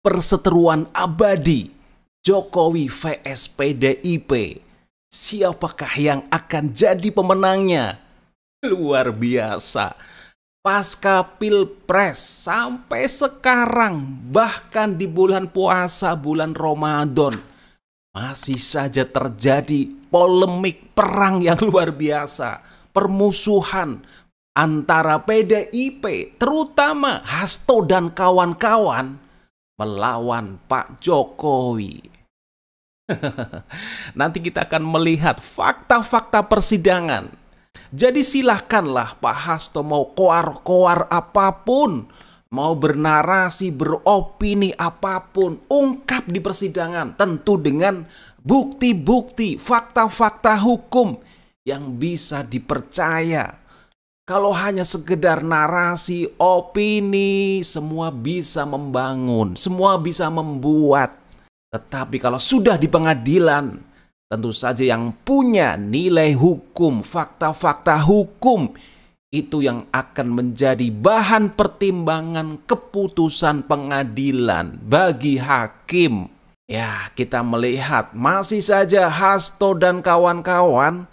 Perseteruan abadi Jokowi vs PDIP. Siapakah yang akan jadi pemenangnya? Luar biasa. Pasca Pilpres sampai sekarang, bahkan di bulan puasa, bulan Ramadan, masih saja terjadi polemik perang yang luar biasa. Permusuhan antara PDIP, terutama Hasto dan kawan-kawan, melawan Pak Jokowi. Nanti kita akan melihat fakta-fakta persidangan. Jadi silahkanlah Pak Hasto mau koar-koar apapun, mau bernarasi, beropini apapun, ungkap di persidangan. Tentu dengan bukti-bukti, fakta-fakta hukum yang bisa dipercaya. Kalau hanya sekedar narasi, opini, semua bisa membangun, semua bisa membuat. Tetapi kalau sudah di pengadilan, tentu saja yang punya nilai hukum, fakta-fakta hukum, itu yang akan menjadi bahan pertimbangan keputusan pengadilan bagi hakim. Ya, kita melihat masih saja Hasto dan kawan-kawan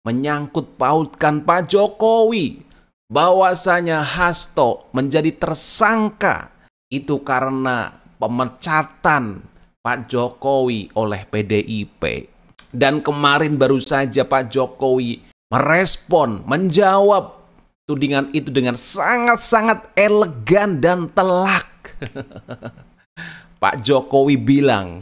menyangkut pautkan Pak Jokowi, bahwasanya Hasto menjadi tersangka itu karena pemecatan Pak Jokowi oleh PDIP. Dan kemarin baru saja Pak Jokowi merespon, menjawab tudingan itu dengan sangat-sangat elegan dan telak. Pak Jokowi bilang,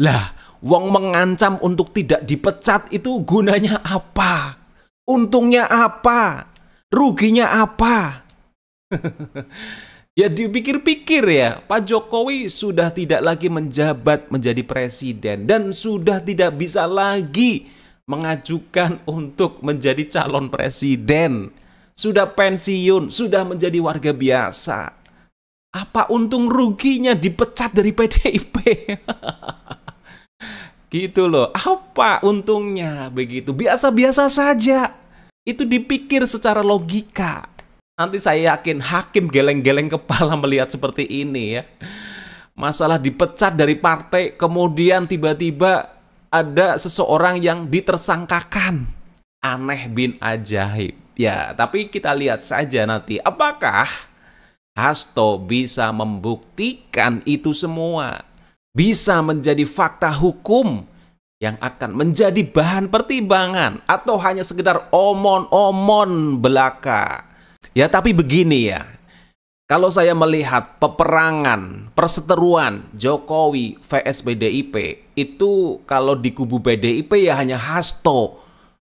"Lah, wong mengancam untuk tidak dipecat itu gunanya apa? Untungnya apa? Ruginya apa?" Ya dipikir-pikir ya, Pak Jokowi sudah tidak lagi menjabat menjadi presiden dan sudah tidak bisa lagi mengajukan untuk menjadi calon presiden. Sudah pensiun, sudah menjadi warga biasa. Apa untung ruginya dipecat dari PDIP? Gitu loh, apa untungnya begitu? Biasa-biasa saja. Itu dipikir secara logika. Nanti saya yakin hakim geleng-geleng kepala melihat seperti ini ya. Masalah dipecat dari partai, kemudian tiba-tiba ada seseorang yang ditersangkakan. Aneh bin ajaib. Ya, tapi kita lihat saja nanti apakah Hasto bisa membuktikan itu semua. Bisa menjadi fakta hukum yang akan menjadi bahan pertimbangan atau hanya sekedar omon-omon belaka. Ya tapi begini ya, kalau saya melihat peperangan, perseteruan Jokowi vs PDIP, itu kalau di kubu PDIP ya hanya Hasto.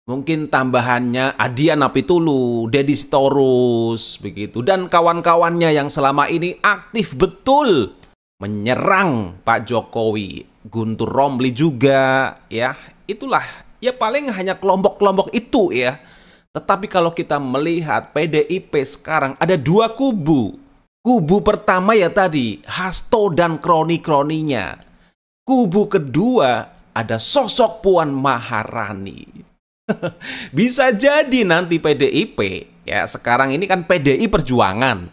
Mungkin tambahannya Adian Apitulu, Deddy Sitorus, begitu. Dan kawan-kawannya yang selama ini aktif betul menyerang Pak Jokowi. Guntur Romli juga, ya. Itulah, ya paling hanya kelompok-kelompok itu ya. Tetapi kalau kita melihat PDIP sekarang ada dua kubu. Kubu pertama ya tadi, Hasto dan kroni-kroninya. Kubu kedua ada sosok Puan Maharani. Bisa jadi nanti PDIP, ya sekarang ini kan PDI Perjuangan.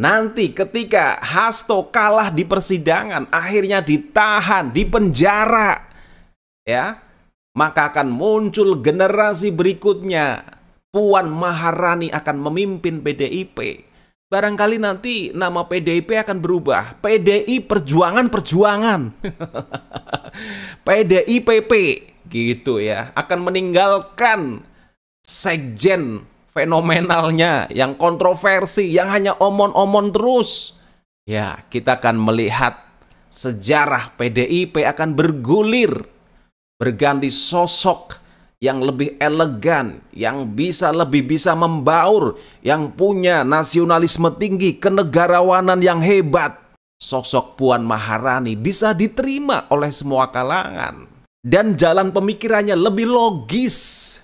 Nanti ketika Hasto kalah di persidangan, akhirnya ditahan, dipenjara, ya, maka akan muncul generasi berikutnya. Puan Maharani akan memimpin PDIP. Barangkali nanti nama PDIP akan berubah. PDI Perjuangan. PDIPP gitu ya. Akan meninggalkan sekjen fenomenalnya yang kontroversi, yang hanya omon-omon terus. Ya, kita akan melihat sejarah PDIP akan bergulir. Berganti sosok yang lebih elegan, yang lebih bisa membaur, yang punya nasionalisme tinggi, kenegarawanan yang hebat. Sosok Puan Maharani bisa diterima oleh semua kalangan. Dan jalan pemikirannya lebih logis.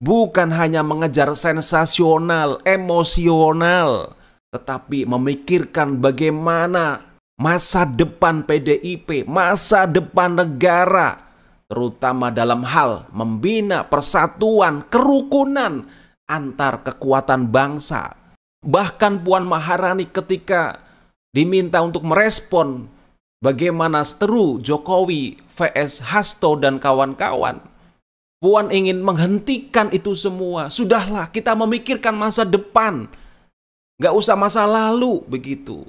Bukan hanya mengejar sensasional, emosional, tetapi memikirkan bagaimana masa depan PDIP, masa depan negara, terutama dalam hal membina persatuan, kerukunan antar kekuatan bangsa. Bahkan Puan Maharani ketika diminta untuk merespon bagaimana seteru Jokowi vs Hasto dan kawan-kawan. Puan ingin menghentikan itu semua. Sudahlah, kita memikirkan masa depan. Nggak usah masa lalu, begitu.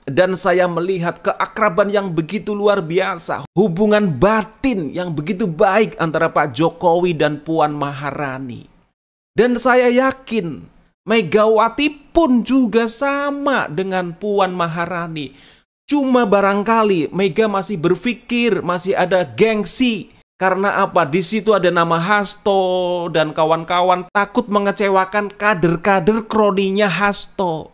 Dan saya melihat keakraban yang begitu luar biasa. Hubungan batin yang begitu baik antara Pak Jokowi dan Puan Maharani. Dan saya yakin Megawati pun juga sama dengan Puan Maharani. Cuma barangkali Mega masih berpikir, masih ada gengsi. Karena apa? Di situ ada nama Hasto dan kawan-kawan, takut mengecewakan kader-kader kroninya Hasto.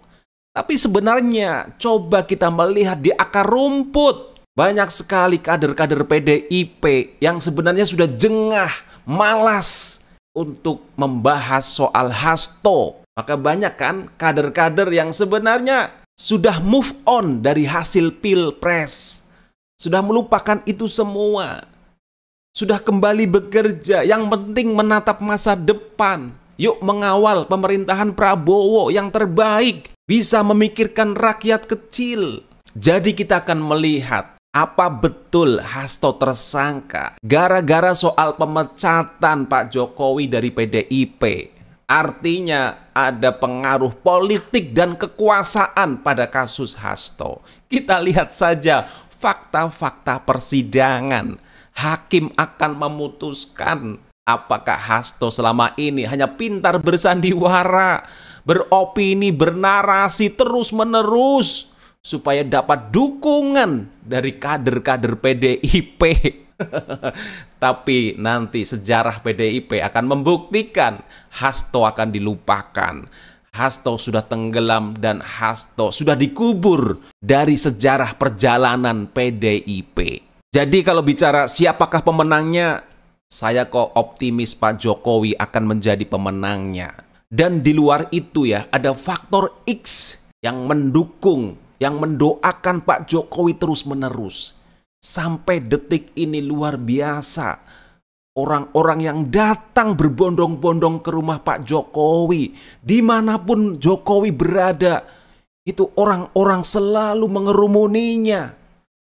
Tapi sebenarnya coba kita melihat di akar rumput. Banyak sekali kader-kader PDIP yang sebenarnya sudah jengah, malas untuk membahas soal Hasto. Maka banyak kan kader-kader yang sebenarnya sudah move on dari hasil pilpres. Sudah melupakan itu semua. Sudah kembali bekerja, yang penting menatap masa depan. Yuk mengawal pemerintahan Prabowo yang terbaik, bisa memikirkan rakyat kecil. Jadi kita akan melihat apa betul Hasto tersangka gara-gara soal pemecatan Pak Jokowi dari PDIP. Artinya ada pengaruh politik dan kekuasaan pada kasus Hasto. Kita lihat saja fakta-fakta persidangan. Hakim akan memutuskan apakah Hasto selama ini hanya pintar bersandiwara, beropini, bernarasi terus-menerus supaya dapat dukungan dari kader-kader PDIP. Tapi nanti sejarah PDIP akan membuktikan Hasto akan dilupakan. Hasto sudah tenggelam dan Hasto sudah dikubur dari sejarah perjalanan PDIP. Jadi kalau bicara siapakah pemenangnya, saya kok optimis Pak Jokowi akan menjadi pemenangnya. Dan di luar itu ya, ada faktor X yang mendukung, yang mendoakan Pak Jokowi terus-menerus. Sampai detik ini luar biasa. Orang-orang yang datang berbondong-bondong ke rumah Pak Jokowi, dimanapun Jokowi berada, itu orang-orang selalu mengerumuninya.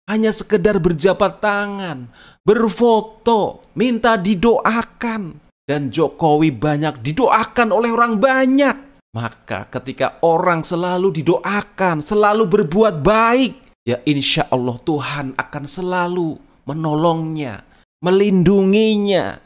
Hanya sekedar berjabat tangan, berfoto, minta didoakan. Dan Jokowi banyak didoakan oleh orang banyak. Maka ketika orang selalu didoakan, selalu berbuat baik, ya insya Allah Tuhan akan selalu menolongnya, melindunginya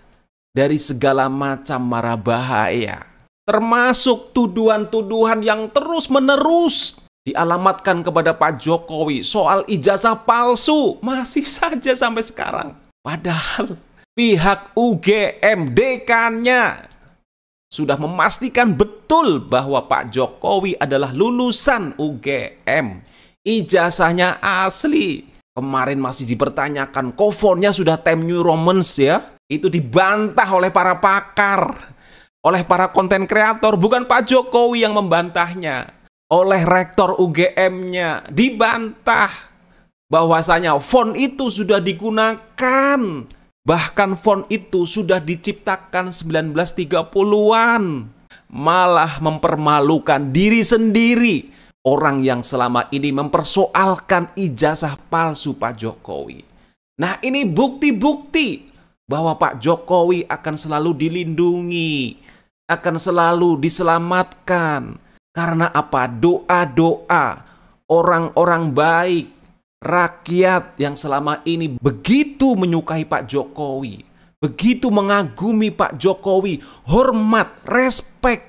dari segala macam mara bahaya. Termasuk tuduhan-tuduhan yang terus-menerus dialamatkan kepada Pak Jokowi soal ijazah palsu masih saja sampai sekarang. Padahal pihak UGM dekannya sudah memastikan betul bahwa Pak Jokowi adalah lulusan UGM. Ijazahnya asli. Kemarin masih dipertanyakan, kofonnya sudah Time New Romance ya. Itu dibantah oleh para pakar, oleh para konten kreator. Bukan Pak Jokowi yang membantahnya. Oleh rektor UGM-nya dibantah bahwasanya font itu sudah digunakan. Bahkan font itu sudah diciptakan 1930-an. Malah mempermalukan diri sendiri. Orang yang selama ini mempersoalkan ijazah palsu Pak Jokowi. Nah, ini bukti-bukti bahwa Pak Jokowi akan selalu dilindungi, akan selalu diselamatkan. Karena apa? Doa-doa orang-orang baik, rakyat yang selama ini begitu menyukai Pak Jokowi, begitu mengagumi Pak Jokowi, hormat, respek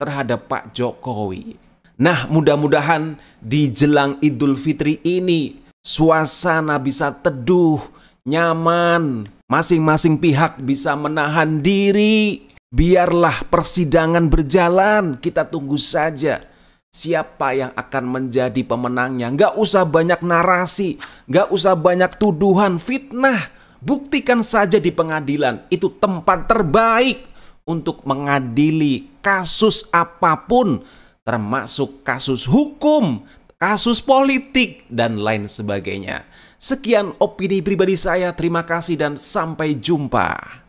terhadap Pak Jokowi. Nah, mudah-mudahan di jelang Idul Fitri ini suasana bisa teduh, nyaman, masing-masing pihak bisa menahan diri. Biarlah persidangan berjalan, kita tunggu saja siapa yang akan menjadi pemenangnya. Nggak usah banyak narasi, nggak usah banyak tuduhan, fitnah. Buktikan saja di pengadilan, itu tempat terbaik untuk mengadili kasus apapun, termasuk kasus hukum, kasus politik, dan lain sebagainya. Sekian opini pribadi saya, terima kasih dan sampai jumpa.